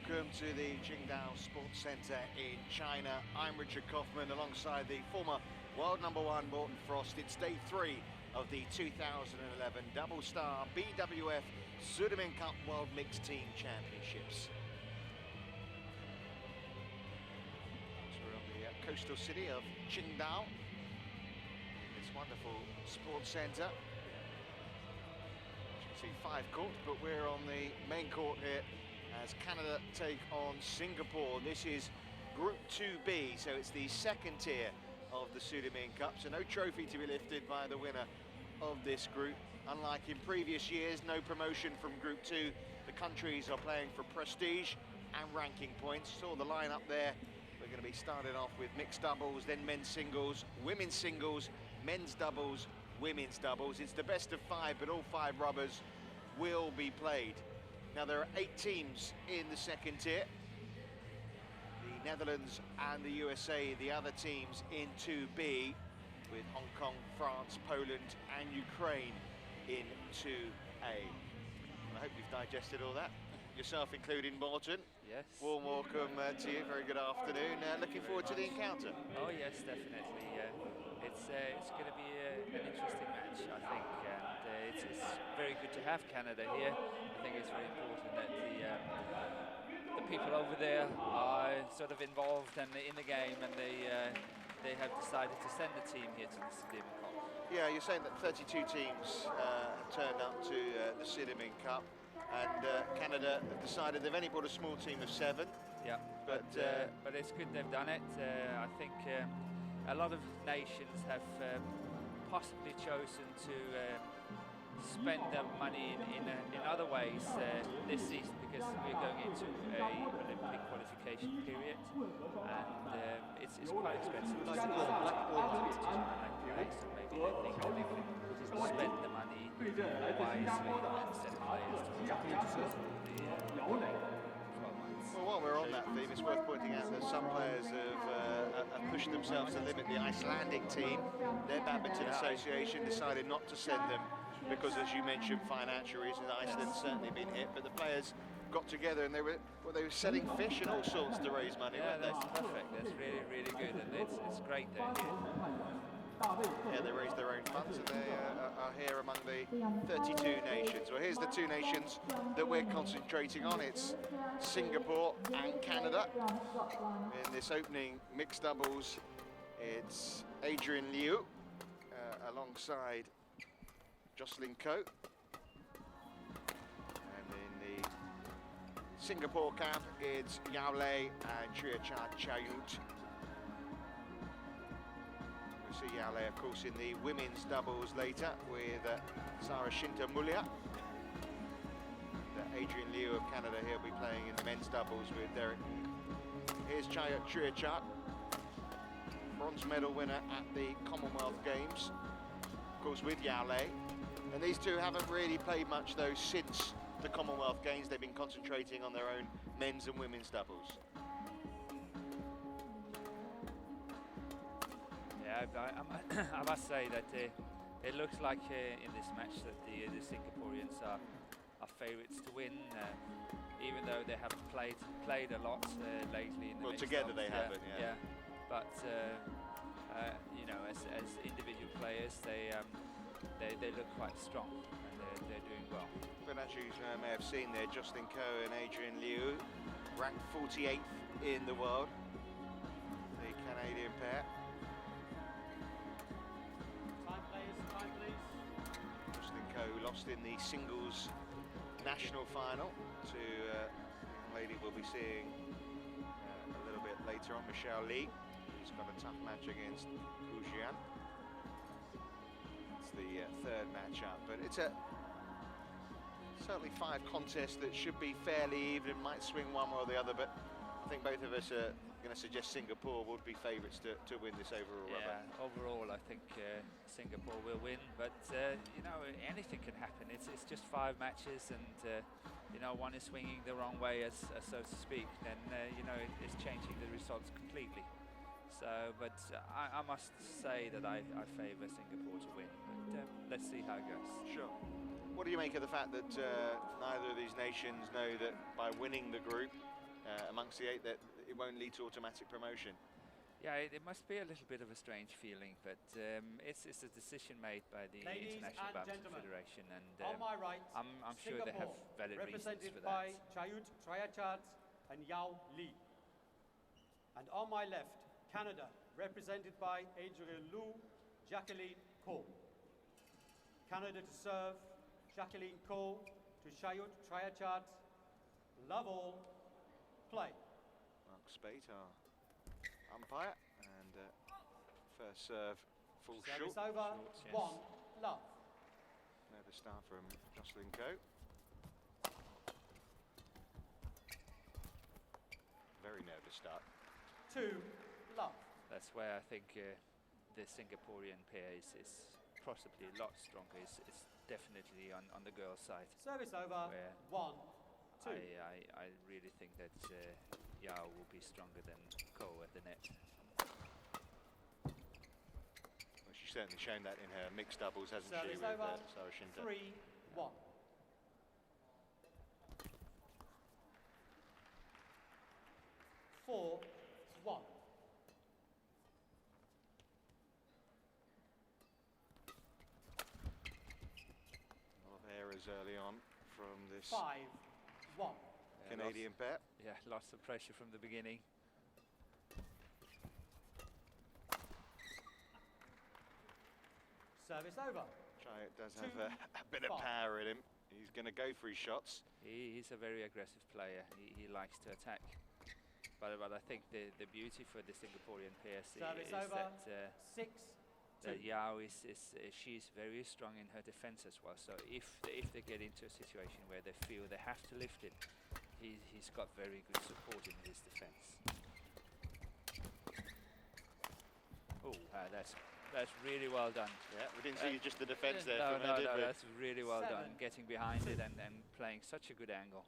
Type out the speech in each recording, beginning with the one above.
welcome to the Qingdao Sports Centre in China. I'm Richard Kaufman alongside the former world #1 Morten Frost. It's day 3 of the 2011 double-star BWF Sudirman Cup World Mixed Team Championships. So we're on the coastal city of Qingdao, this wonderful sports centre. As you can see, 5 courts, but we're on the main court here as Canada take on Singapore. This is Group 2B, so it's the second tier of the Sudirman Cup, so no trophy to be lifted by the winner of this group. Unlike in previous years, no promotion from Group 2. The countries are playing for prestige and ranking points. Saw the line up there. We're going to be starting off with mixed doubles, then men's singles, women's singles, men's doubles, women's doubles. It's the best of 5, but all 5 rubbers will be played. Now there are 8 teams in the second tier. The Netherlands and the USA, the other teams in 2B, with Hong Kong, France, Poland and Ukraine in 2A. I hope you've digested all that, yourself including Morten. Yes. Warm welcome to you, very good afternoon. Looking forward to the encounter. Oh yes, definitely. It's going to be an interesting match, I think, and it's very good to have Canada here. I think it's very important that the people over there are sort of involved and in the game, and they have decided to send a team here to the Sudirman Cup. Yeah, you're saying that 32 teams have turned up to the Sudirman Cup, and Canada have decided they've only brought a small team of 7. Yeah, but it's good they've done it. I think a lot of nations have possibly chosen to spend their money in other ways this season, because we're going into a Olympic qualification period, and it's quite expensive. So maybe they think they can spend the money wisely and send players to Well, while we're on that theme, it's worth pointing out that some players have pushed themselves to limit. The Icelandic team, their badminton association decided not to send them because, as you mentioned, financial reasons. Iceland's certainly been hit, but the players got together and they were selling fish and all sorts to raise money. Yeah, weren't they? that's perfect. That's really good, and it's great they're here. Yeah, they raised their own funds and they are here among the 32 nations. Well, here's the 2 nations that we're concentrating on. It's Singapore and Canada. In this opening mixed doubles, it's Adrian Liu alongside Joycelyn. And in the Singapore camp, it's Yao Lei and Triyachart Chayut. See Yao Lei, of course, in the women's doubles later with Sarah Shinta-Mulia. Adrian Liu of Canada, he'll be playing in the men's doubles with Derek. Here's Chayut Triyachart, bronze medal winner at the Commonwealth Games, of course, with Yao Lei. And these two haven't really played much, though, since the Commonwealth Games. They've been concentrating on their own men's and women's doubles. Yeah, I must say that it looks like in this match that the Singaporeans are favourites to win, even though they haven't played a lot lately. In the well, together they haven't, yeah. But you know, as individual players, they look quite strong, and they're doing well. But as you may have seen there, Joycelyn and Adrian Liu, ranked 48th in the world, the Canadian pair. Time, please. Joycelyn lost in the singles national final to a young lady we'll be seeing a little bit later on, Michelle Lee, who's got a tough match against Hu Jian. It's the 3rd match-up, but it's certainly 5 contests that should be fairly even. It might swing one way or the other, but I think both of us are going to suggest Singapore would be favourites to win this overall rubber. Yeah, overall I think Singapore will win, but you know, anything can happen. It's just 5 matches, and you know, one is swinging the wrong way, as so to speak, then you know, it's changing the results completely. So, but I must say that I favour Singapore to win, but let's see how it goes. Sure. What do you make of the fact that neither of these nations know that by winning the group amongst the 8 that it won't lead to automatic promotion. Yeah, it must be a little bit of a strange feeling, but it's a decision made by the Ladies International and Badminton gentlemen, Federation, and on my right, I'm sure they have Singapore, valid reasons represented for by that. Chayut, Triyachart and Yao Li. And on my left, Canada, represented by Adrian, Joycelyn Ko. Canada to serve, Joycelyn Ko to Chayut, Triyachart. Love all, play. Mark Spate, our umpire, and first serve falls Service short. over, Yes. 1 love. Nervous start from Joycelyn Ko. Very nervous start. 2 love. That's where I think the Singaporean pair is possibly a lot stronger. It's definitely on the girls' side. Service over, Where 1 2. I really think that Yao will be stronger than Ko at the net. Well, she's certainly shown that in her mixed doubles, hasn't she, Service with over, Sarah Shinta. 3 1. Four, 1. A lot of errors early on from this 5 1. Canadian pair. Yeah, lots of pressure from the beginning. Service over. Chayut does 2, have a bit of 5. power in him. He's going to go for his shots. He's a very aggressive player. He likes to attack. But I think the beauty for the Singaporean pairs Service is over. that 6 that 2. Yao she's very strong in her defense as well. So if they get into a situation where they feel they have to lift it, he's got very good support in his defense. Oh, that's really well done. Yeah, we didn't see just the defence there No, from her, did we? that's really well done. 7, Getting behind it and playing such a good angle.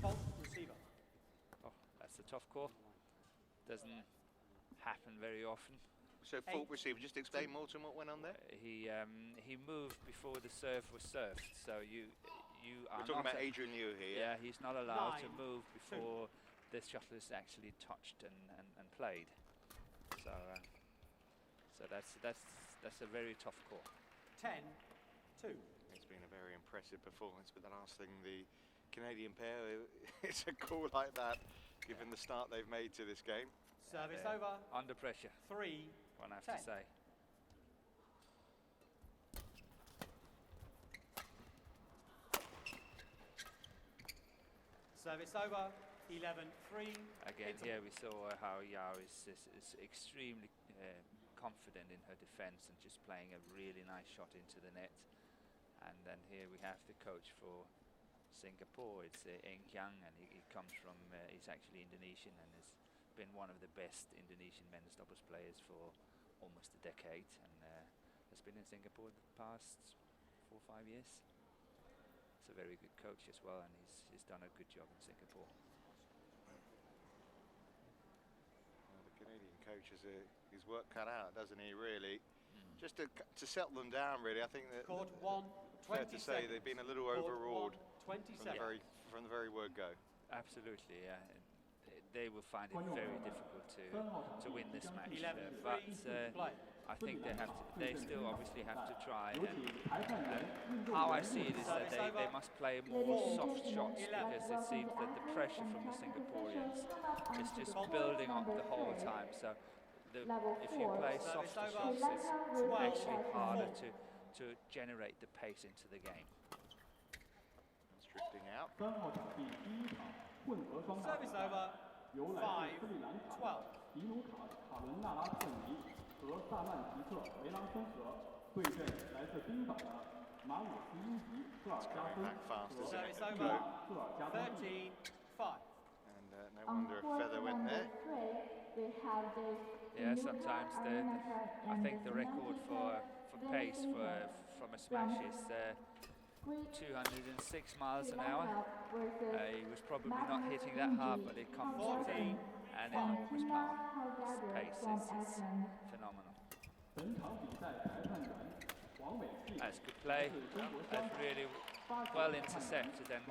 Fault receiver. Oh, that's a tough call. Doesn't happen very often. So fault 8, receiver, just explain 2. more to him what went on there. He moved before the serve was served, so you are We're talking not about Adrian Liu here. yeah, he's not allowed to 9, move before the shuttle is actually touched and played. So so that's a very tough call. 10 2. It's been a very impressive performance, but the last thing the Canadian pair, it's a call like that, given the start they've made to this game. Service They're over. under pressure, 3 one I have 10. to say. Service over. 11 3. Again, here we saw how Yao is extremely confident in her defense and just playing a really nice shot into the net. And then here we have the coach for Singapore. It's Eng Kiang, and he comes from, he's actually Indonesian and has been one of the best Indonesian men's doubles players for almost a decade, and has been in Singapore the past 4 or 5 years. He's a very good coach as well, and he's done a good job in Singapore. Well, the Canadian coach has his work cut out, doesn't he, really? Just to settle them down, really. I think that Court 1 fair 20 to say they've been a little overawed Court 1 27. from the very word go. Absolutely, yeah. They will find it very difficult to win this match, 11 but 3. Play. I think they still obviously have to try. And how I see it is that they must play more soft shots, because it seems that the pressure from the Singaporeans is just building up the whole time. So if you play softer shots, it's actually harder to generate the pace into the game. It's drifting out. Service over. 5 12. 迪努卡卡伦纳拉特尼和萨曼提特梅朗森河对阵来自冰岛的马努斯因吉赫尔加森 Back fast, 和 isn't it? ，Service Peter over. 赫尔加森。 13 5. And no wonder a feather went there. Yeah, sometimes I think the record for pace from a smash is 206 miles an hour. He was probably not hitting that hard, but it comes with an enormous power. His pace is phenomenal. That's good play. That's really well intercepted and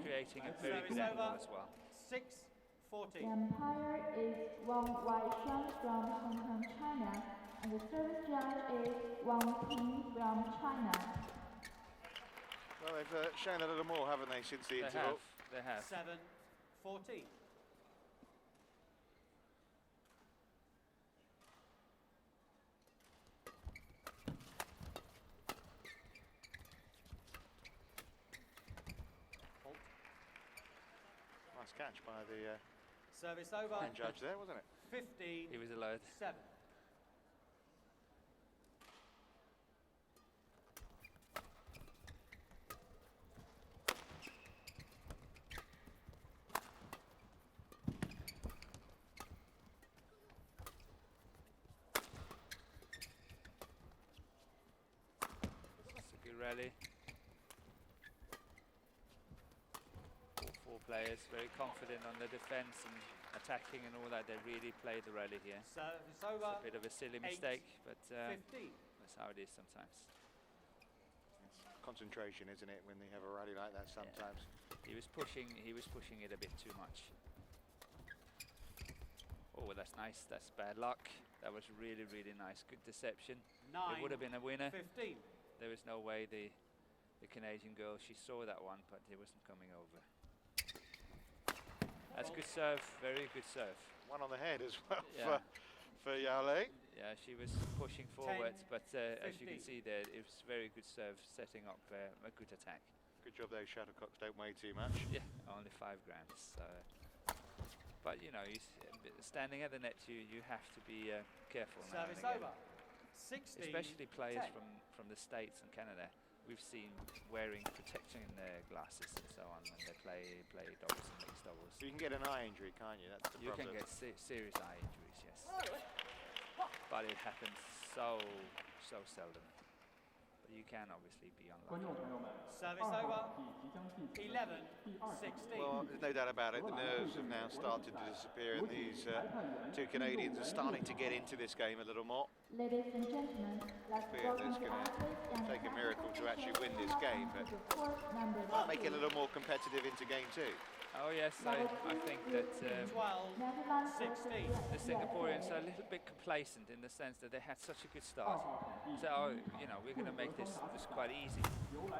creating a very good angle as well. 6-14. The umpire is Wang Waishan from Hong Kong, China, and the service judge is Wang Ping from China. Well, they've shown a little more, haven't they, since the interval? They have. 7-14. Nice catch by the Service over. line judge there, wasn't it? 15. He was alert. 7. It's a good rally. Four players very confident on the defense and attacking and all that. They really played the rally here. Service It's over. a bit of a silly mistake, but 15. that's how it is sometimes. It's concentration, isn't it, when they have a rally like that sometimes? He was pushing it a bit too much. Oh, that's nice. That's bad luck. That was really, really nice. Good deception. 9. It would have been a winner. 15. There was no way the Canadian girl, she saw that one, but it wasn't coming over. That's good serve. Very good serve. One on the head as well Yeah. for Yale. Yeah, she was pushing forwards, but as you can 15. see there, it was very good serve, setting up a good attack. Good job those shuttlecocks don't weigh too much. Yeah, only 5 grams. But you know, standing at the net, you have to be careful now and Service again. over. 16. Especially players 10. from the States and Canada. We've seen wearing protection glasses and so on when they play doubles and mixed doubles. So you can get an eye injury, can't you? That's the You problem. can get serious eye injuries, yes. But it happens so seldom. But you can obviously be 观 unlucky.众朋友们， Service 2号 over. 场地即将进行 11, 第二场 16. Well, there's no doubt about it. The nerves have now started to disappear, and these two Canadians are starting to get into this game a little more. Ladies and gentlemen, let's Albeit welcome it's the gonna athletes and take a miracle to actually win this welcome game, but to the court number might make it a 2. little more competitive into game 2. Oh yes, I think that 12, Netherlands 16. the Singaporeans are a little bit complacent in the sense that they had such a good 2 start. 号场地 So, oh, you know, we're going to make this quite easy.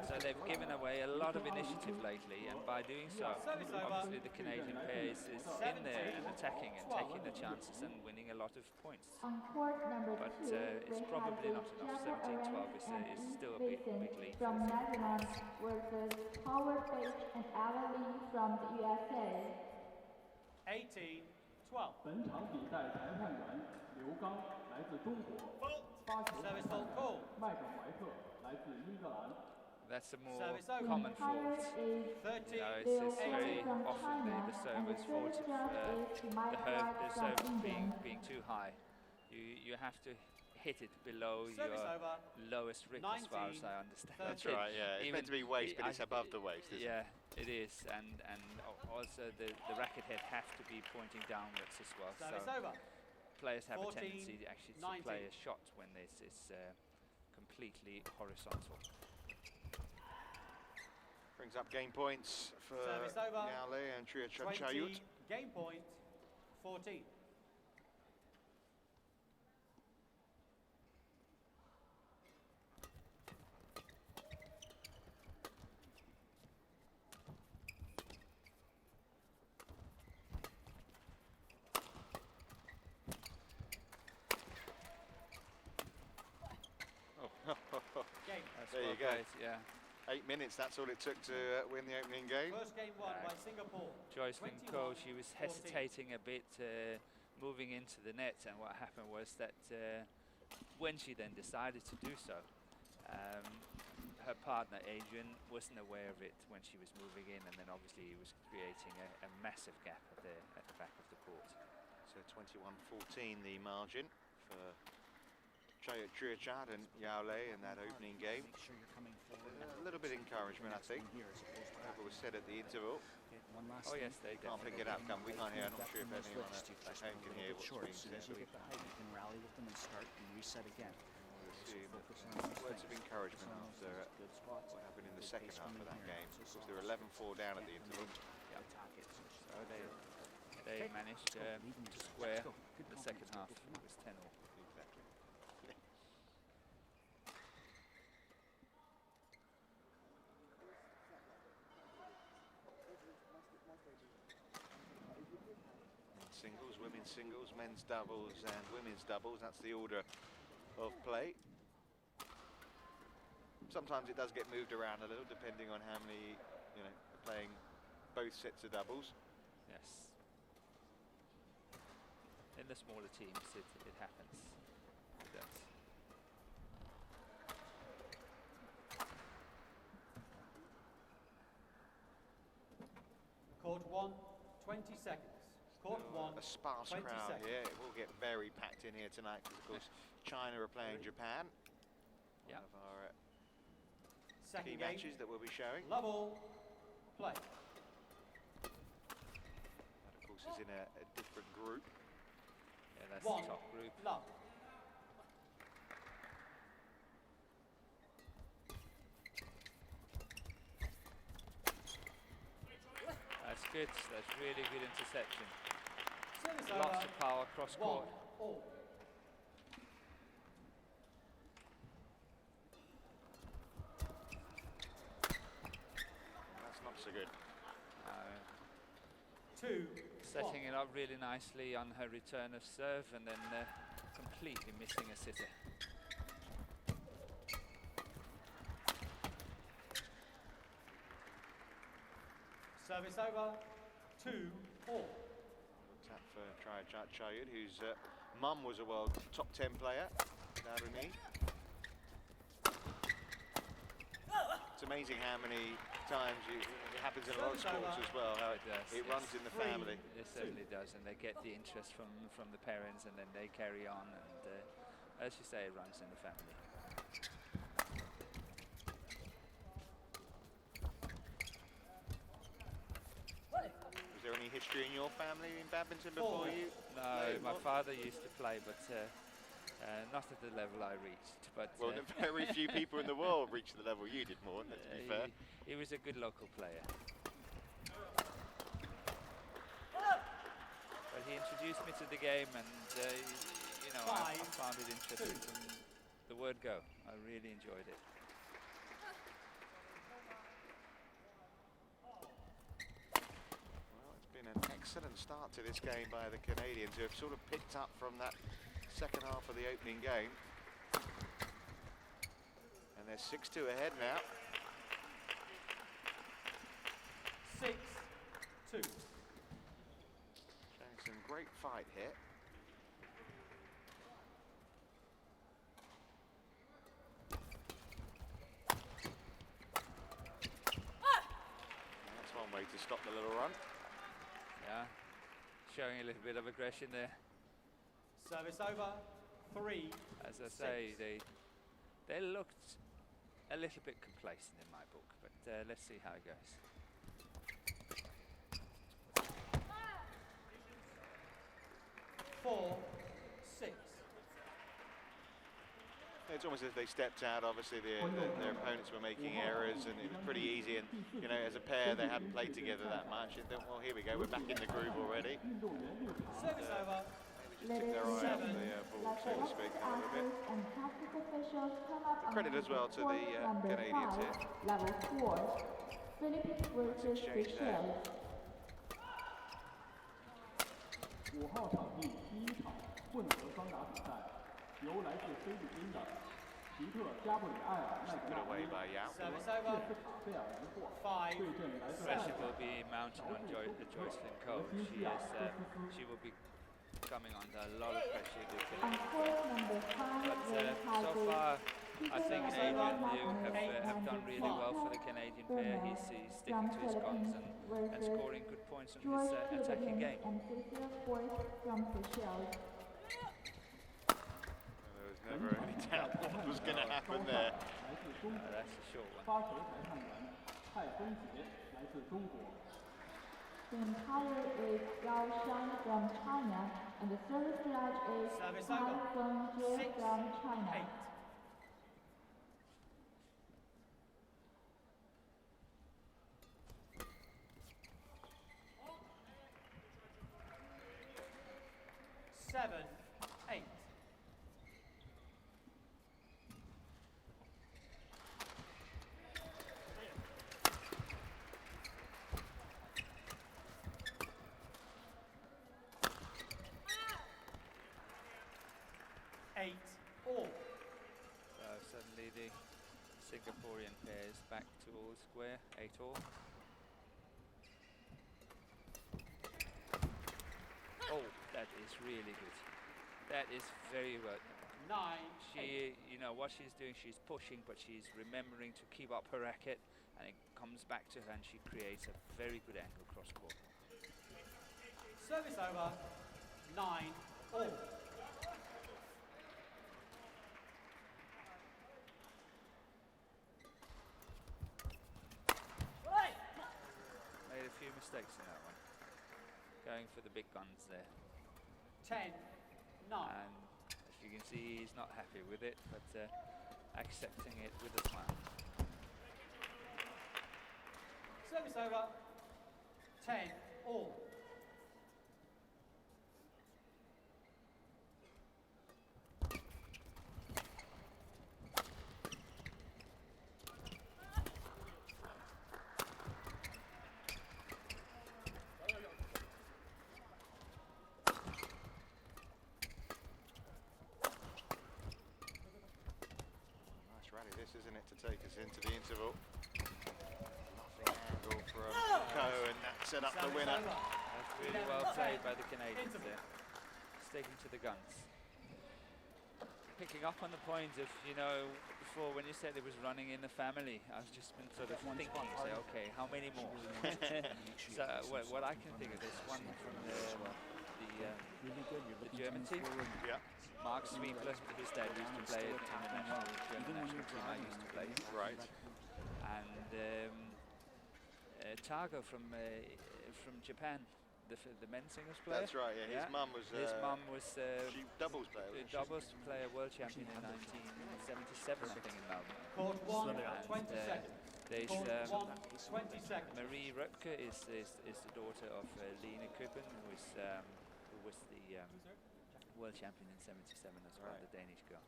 So they've given away a lot of initiative lately, and by doing so, obviously the Canadian pair is in there and attacking and taking the chances and winning a lot of points. On court number But 2, it's we probably have not enough. the 17-12 is still a big lead. from Netherlands versus Howard Page and Ella Lee from the USA. 18, 12. 本场比赛裁判员刘刚来自中国，发球裁 Service 判 fault 员 call. 麦克怀特来自英格兰。 That's a more Service over. common Umpire fault. is Thirteen. You know, Bill it's very from often China, the and the server's fault service of judge is Mike the White from serve England. being too high. You have to hit it below Service your over. lowest rig, as far as 19, I understand. That's That's right, yeah. It's meant to be waist, but it's above the waist, isn't it? Yeah, it is, and also the racket head have to be pointing downwards as well. Service So over. players have 14, a tendency actually to 19. play a shot when this is completely horizontal. Brings up game points for Service over. Yale and Triyachart 20, Chayut. game point, 14. Game. That's There you well go. played, yeah. 8 minutes, that's all it took to win the opening game. First game won by Singapore. Joycelyn 21, she was 14. hesitating a bit, moving into the net, and what happened was that when she then decided to do so, her partner Adrian wasn't aware of it when she was moving in, and then obviously he was creating a massive gap at the back of the court. So 21-14 the margin for Chayut Triyachart and Yale in that opening game. Make sure you're coming forward. A little bit of encouragement, I think. Here as opposed to Whatever was said at the interval. Okay, one last Oh thing. yes, they Can't pick definitely. it up, can we? Can't hear. I'm not sure if Those anyone flips, you at just home go a can little hear bit what's short. being As soon said. as you get the height, you can rally with them and start and reset again. We'll see few words of encouragement after what happened in the second half of that game. Of course, they were 11-4 down at the interval. So they managed to square the second half. It was 10-all. Exactly. Singles, women's singles, men's doubles and women's doubles. That's the order of play. Sometimes it does get moved around a little depending on how many, are playing both sets of doubles. Yes. In the smaller teams, it happens. It does. Court 1, 20 seconds. Court 1, a sparse 20 crowd seconds. here. It will get very packed in here tonight because, of course, China are playing Japan. Yeah. One of our Second key game. matches that we'll be showing. Level, play. That, of course, is in a different group. Yeah, that's One, the top group. love. That's good. That's really good interception. Service Lots over. of power cross 1 court. all. That's not so good. 2, Setting it up really nicely on her return of serve and then completely missing a sitter. Service over. 2 all. Tap for Triyachart Chayut, whose mum was a world top 10 player. Adrian. It's amazing how many times it happens in a lot of sports as well, how It does, it runs in the family. It certainly does, and they get the interest from the parents, and then they carry on, and as you say, it runs in the family. Was there any history in your family in badminton before you? No, played? my father used to play, but not at the level I reached. But Well, very few people in the world reach the level you did, more, to be fair. he was a good local player. But he introduced me to the game, and I found it interesting from the word go. I really enjoyed it. Well, it's been an excellent start to this game by the Canadians, who have sort of picked up from that second half of the opening game. And they're 6-2 ahead now. 6-2. Showing some great fight here. That's one way to stop the little run. Yeah, showing a little bit of aggression there. Service over. 3. As I say, they looked a little bit complacent in my book, but let's see how it goes. Four, 6. It's almost as if they stepped out. Obviously, their opponents were making errors, and it was pretty easy. And as a pair, they hadn't played together that much. And then, well, here we go. We're back in the groove already. Service over. Just took their eye off the ball, so to speak, a little bit. Credit as well to the Canadians here. Level 4. Philippines versus Seychelles. 5号场地第一场混合双打比赛，由来自菲律宾的皮特加布里埃尔麦格 Put 纳 away 伊、 by Yao. service 谢 over. 斯卡贝尔人霍 5. 对阵来自 Pressure will be mounted on Joycelyn Cole. She will be coming under a lot of pressure. On court number 5, But so far, I think Adrian have done really well for the Canadian pair. He's sticking to his guns and scoring good points in his attacking game. And Cecilia Forth from Seychelles. There was never any doubt what was going to happen there. 来自中国， That's a short one. 发球裁判员蔡峰杰来自中国。 The umpire is Gao Shan from China, and the service judge is Service Tai over. Feng Jie 6, from China. 8. 7-8. All. So suddenly the Singaporean pair is back to all square, 8-all. Oh, that is really good. That is very well. 9-8. She, you know, what she's doing, she's pushing, but she's remembering to keep up her racket, and it comes back to her, and she creates a very good angle cross court. Service over. 9-all. Made a few mistakes in that one. Going for the big guns there. 10-9. And as you can see, he's not happy with it, but accepting it with a smile. Service over. 10-all. Nice rally this, isn't it, to take us into the interval. Lovely angle from Ko, and that set up the winner. That's really well played by the Canadians there. Sticking to the guns. Picking up on the point of, you know, before when you said it was running in the family, I've just been sort of thinking, say, okay, how many more? So what I can think of is one from the German team. Yeah. Mark Sweepler, his dad used to play in the German national team I used to play. Right. And Tago from Japan, the men's singles player. That's right, yeah. His mum was... His mum was... she doubles player, wasn't she? doubles player, world champion in 1977, I think, in Melbourne. Court 1, And, 20 seconds. There's Court 1, 20 seconds. Marie Röpke is the daughter of Line Kuppen, who was the world champion in 77 as well, Right. the Danish girl.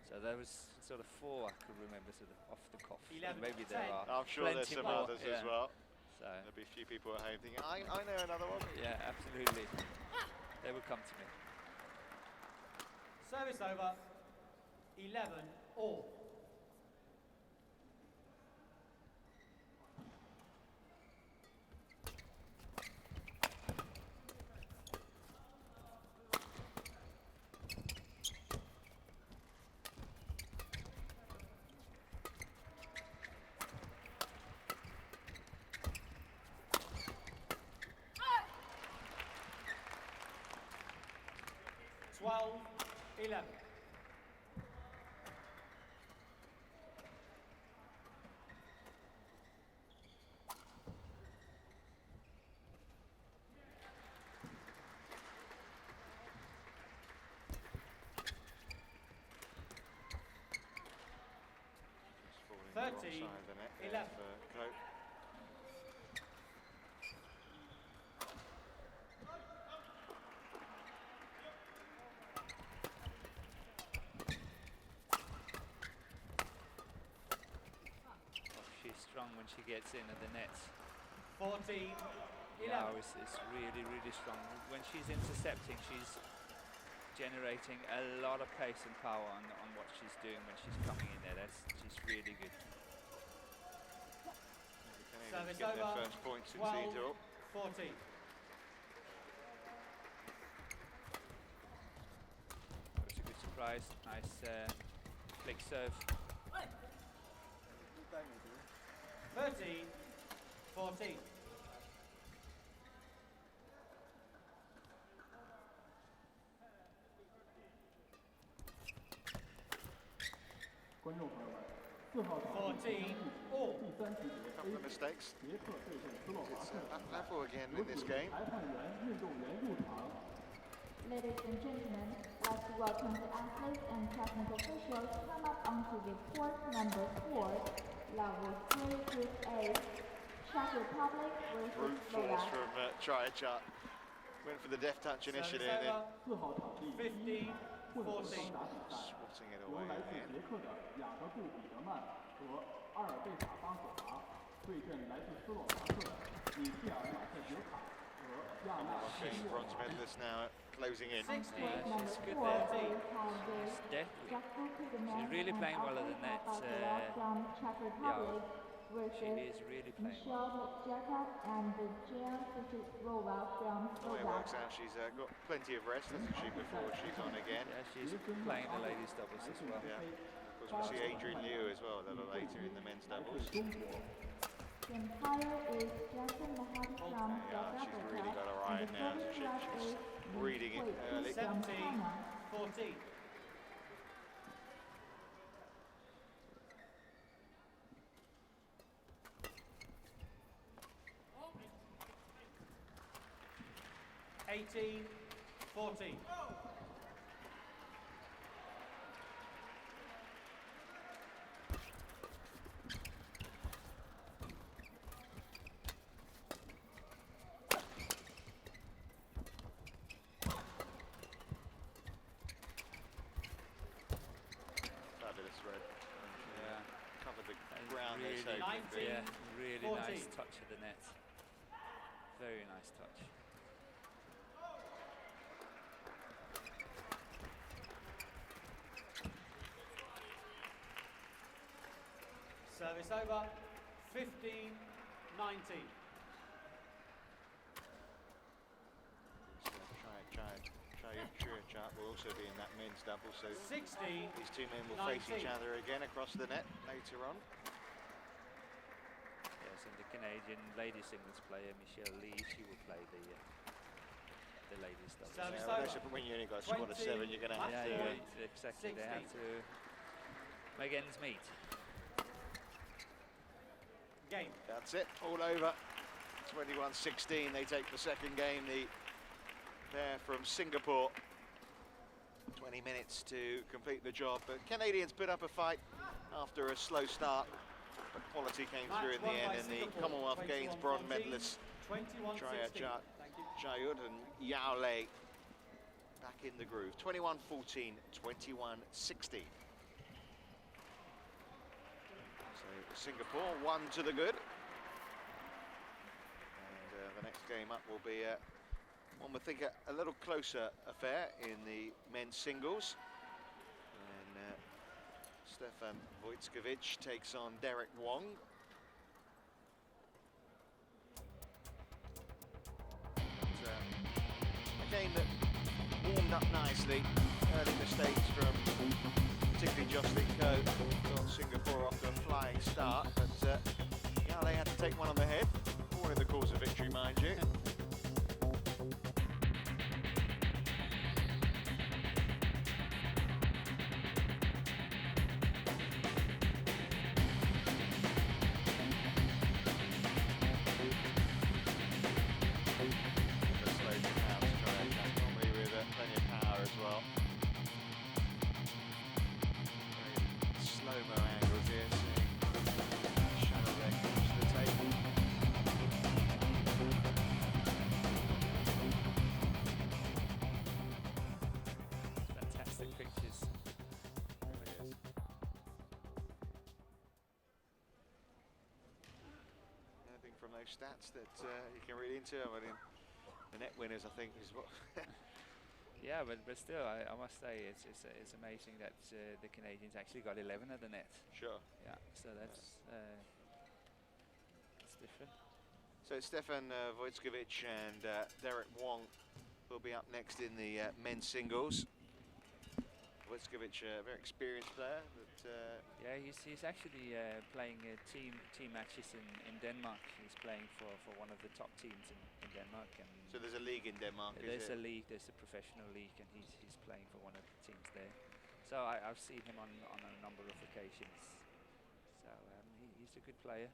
So there was sort of 4 I could remember sort of off the cuff. 11, Maybe there 10. are I'm sure there's plenty some more, others yeah. as well. So There'll be a few people at home thinking, I know another one. yeah, absolutely. They will come to me. Service over. 11-all. Twelve, 11. Just falling the wrong 13, side of the net there 11. for Ko. She's strong when she gets in at the nets. 14, 11. Now it's really, really strong. When she's intercepting, she's generating a lot of pace and power on what she's doing when she's coming in there. She's really good. The Canadians Service get their over. first points in 12, Seedorf. 14. It's a good surprise. Nice flick serve. 13, 14.14, all. A couple of mistakes. It's up level again in this game. Ladies and gentlemen, let's welcome the athletes and technical officials come up onto the court number 4, level 3, Group A, Czech Republic Brute versus force Slovak. from Triyachart. Went for the deft touch initially Service and then 4号场地第一混合双 15-14. 打比赛， swatting it 由 away 来 in 自 the end. 捷克的雅各布·彼得曼和阿尔贝塔·巴索娃对阵来自斯洛伐克的米切尔·马特杰卡和亚纳·谢 Okay, 莫 bronze medalist now closing in. 16, Court number she's good 4 there. is Chayut. Definitely. Jackal to the men really and playing well at the Alpha net, Papa from Czech Republic She versus is really playing well. Michelle Jacob and Jan Sudirman from The way it works Slovakia. out, she's got plenty of rest, hasn't she, before she's on again. Yeah, she's playing the ladies doubles as well. Yeah. Of course, we'll see Adrian as well a little later in the men's 来 doubles. 自中国。 The umpire is Joycelyn from South Yeah, she's Africa, really got her eye and the now, service isn't she? rep She's is reading it early. from 17, China. 14. Eighteen, 14. Fabulous red. Yeah. Covered the That is ground there so really, quickly. yeah, really 14. nice touch of the net. Very nice touch. Service over. 15, 19. Triyachart will also be in that men's double, so 16, these two men will face each 19. other again across the net later on. Yes, and the Canadian ladies singles player Michelle Lee, she will play the ladies doubles. Service Yeah, over. when you only got a squad of 7, you're going to have Yeah, to... yeah, exactly. They have 16. to make ends meet. Game. That's it, all over. 21-16, they take the second game, the pair from Singapore. 20 minutes to complete the job, but Canadians put up a fight after a slow start, but quality came through in the end, and the Commonwealth Games bronze medalists 21-16. Triyachart, Thank you. Chayut and Yao Lei back in the groove. 21-14, 21-16. So Singapore, 1 to the good. And the next game up will be one would think a little closer affair in the men's singles. And Stefan Wojtkiewicz takes on Derek Wong. But, a game that warmed up nicely. Early mistakes from particularly Joycelyn got Singapore off to a flying start, but Yale had to take one on the head, all in the course of victory, mind you. Normally with plenty of power as well. Slow-mo angles here, seeing Shadow there comes to the table. Fantastic pictures. Really is. Anything from those stats that you can read into? I mean, the net winners, I think, is what. Yeah, but still, I must say it's amazing that the Canadians actually got 11 at the net. Sure. Yeah, so that's different. So Stefan Wojtkiewicz and Derek Wong will be up next in the men's singles. Wojtkiewicz, a very experienced player. That, Yeah, he's actually playing team matches in Denmark. He's playing for one of the top teams in Denmark. And so there's a league in Denmark, there's is a it? league, there's a professional league, and he's playing for one of the teams there. So I've seen him on a number of occasions. So he's a good player.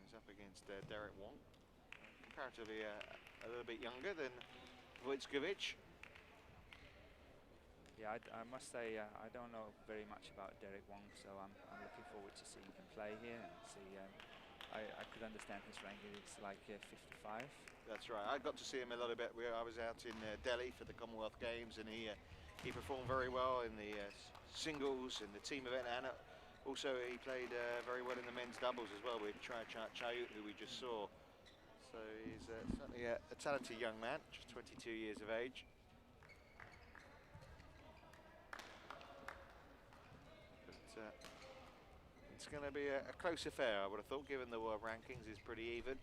He's up against Derek Wong, comparatively a little bit younger than Wojtkiewicz. Yeah, I must say I don't know very much about Derek Wong, so I'm looking forward to seeing him play here and see. I could understand his ranking. It's like 55. That's right. I got to see him a little bit. I was out in Delhi for the Commonwealth Games, and he performed very well in the singles and the team event, and also he played very well in the men's doubles as well with Triyachart Chayut, who we just saw. So he's certainly a talented young man, just 22 years of age. But it's going to be a close affair, I would have thought, given the world rankings is pretty even.